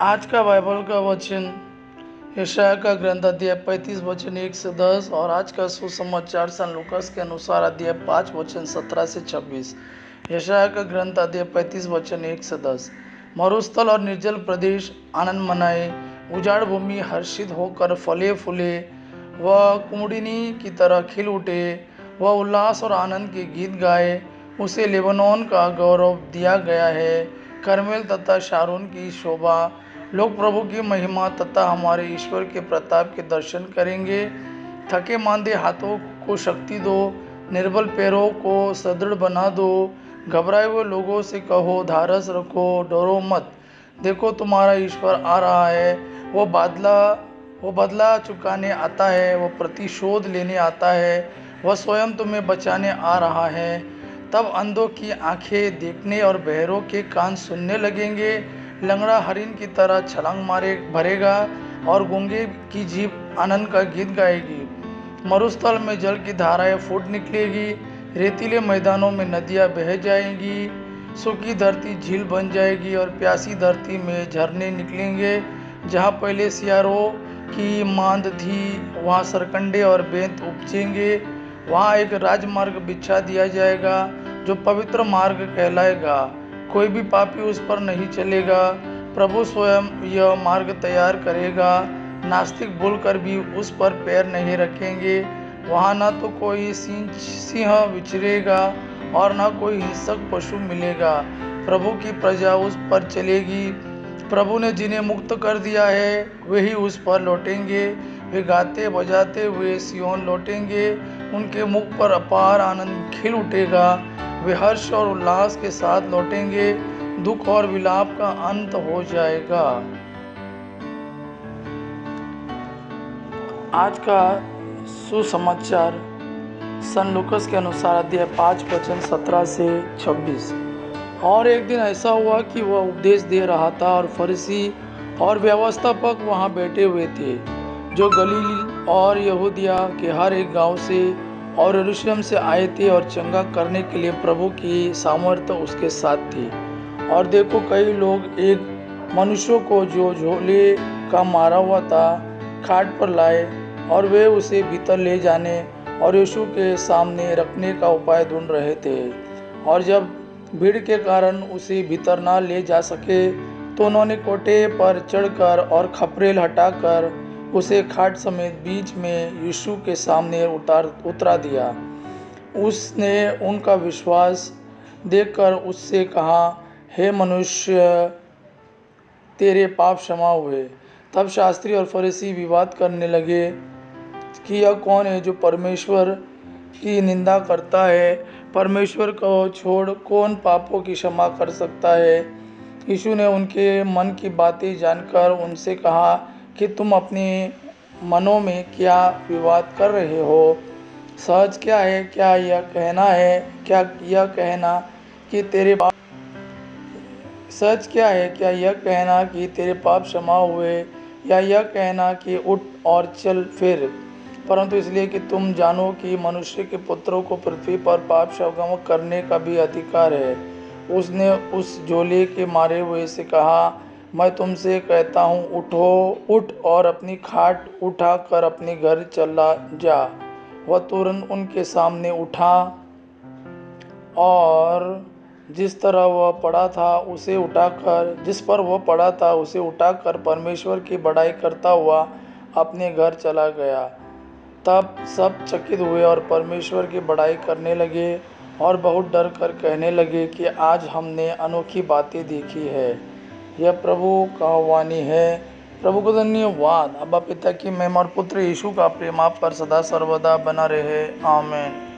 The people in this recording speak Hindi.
आज का बाइबल का वचन यशायाह का ग्रंथ अध्याय 35 वचन 1 से 10 और आज का सुसमाचार सन लूकास के अनुसार अध्याय 5 वचन 17 से 26। यशायाह का ग्रंथ अध्याय 35 वचन 1 से 10। मरुस्थल और निर्जल प्रदेश आनंद मनाए, उजाड़ भूमि हर्षित होकर फले फूले, वह कुमुदिनी की तरह खिल उठे, वह उल्लास और आनंद के गीत गाए। उसे लेबनोन का गौरव दिया गया है, कर्मेल तथा शारोन की शोभा। लोग प्रभु की महिमा तथा हमारे ईश्वर के प्रताप के दर्शन करेंगे। थके मांदे हाथों को शक्ति दो, निर्बल पैरों को सुदृढ़ बना दो। घबराए हुए लोगों से कहो, धारस रखो, डरो मत। देखो, तुम्हारा ईश्वर आ रहा है। वो बदला चुकाने आता है, वो प्रतिशोध लेने आता है, वह स्वयं तुम्हें बचाने आ रहा है। तब अंधों की आंखें देखने और बहरों के कान सुनने लगेंगे। लंगड़ा हरिन की तरह छलांग मारे भरेगा और गूंगे की जीभ आनंद का गीत गाएगी। मरुस्थल में जल की धाराएं फूट निकलेगी, रेतीले मैदानों में नदियां बह जाएंगी। सूखी धरती झील बन जाएगी और प्यासी धरती में झरने निकलेंगे। जहाँ पहले सियारों की मांद थी, वहाँ सरकंडे और बेंत उपजेंगे। वहाँ एक राजमार्ग बिछा दिया जाएगा जो पवित्र मार्ग कहलाएगा। कोई भी पापी उस पर नहीं चलेगा। प्रभु स्वयं यह मार्ग तैयार करेगा। नास्तिक भूलकर भी उस पर पैर नहीं रखेंगे। वहाँ न तो कोई सिंह विचरेगा और न कोई हिंसक पशु मिलेगा। प्रभु की प्रजा उस पर चलेगी। प्रभु ने जिन्हें मुक्त कर दिया है वे ही उस पर लौटेंगे। वे गाते बजाते हुए सियोन लौटेंगे। उनके मुख पर अपार आनंद खिल उठेगा। वे हर्ष और उल्लास के साथ लौटेंगे। दुख और विलाप का अंत हो जाएगा। आज का सुसमाचार सन लूकास के अनुसार अध्याय 5 वचन 17 से 26। और एक दिन ऐसा हुआ कि वह उपदेश दे रहा था और फरीसी और व्यवस्थापक वहाँ बैठे हुए थे, जो गलील और यहूदिया के हर एक गांव से और यरूशलेम से आए थे, और चंगा करने के लिए प्रभु की सामर्थ्य उसके साथ थी। और देखो, कई लोग एक मनुष्य को जो झोले का मारा हुआ था खाट पर लाए, और वे उसे भीतर ले जाने और यीशु के सामने रखने का उपाय ढूंढ रहे थे। और जब भीड़ के कारण उसे भीतर ना ले जा सके, तो उन्होंने कोटे पर चढ़कर और खपरेल हटाकर उसे खाट समेत बीच में यीशु के सामने उतरा दिया। उसने उनका विश्वास देखकर उससे कहा, हे मनुष्य, तेरे पाप क्षमा हुए। तब शास्त्री और फरीसी विवाद करने लगे कि यह कौन है जो परमेश्वर की निंदा करता है। परमेश्वर को छोड़ कौन पापों की क्षमा कर सकता है। यीशु ने उनके मन की बातें जानकर उनसे कहा कि तुम अपने मनों में क्या विवाद कर रहे हो। सच क्या है? क्या यह कहना कि तेरे पाप क्षमा हुए, या यह कहना कि उठ और चल फिर? परंतु इसलिए कि तुम जानो कि मनुष्य के पुत्रों को पृथ्वी पर पाप क्षमा करने का भी अधिकार है। उसने उस झोले के मारे हुए से कहा, मैं तुमसे कहता हूँ, उठ और अपनी खाट उठा कर अपने घर चला जा। वह तुरंत उनके सामने उठा और जिस पर वह पड़ा था उसे उठाकर परमेश्वर की बड़ाई करता हुआ अपने घर चला गया। तब सब चकित हुए और परमेश्वर की बड़ाई करने लगे और बहुत डर कर कहने लगे कि आज हमने अनोखी बातें देखी है। यह प्रभु का वाणी है। प्रभु को धन्यवाद। अब्बा पिता की महिमा और पुत्र यीशु का प्रेम आप पर सदा सर्वदा बना रहे। आमीन।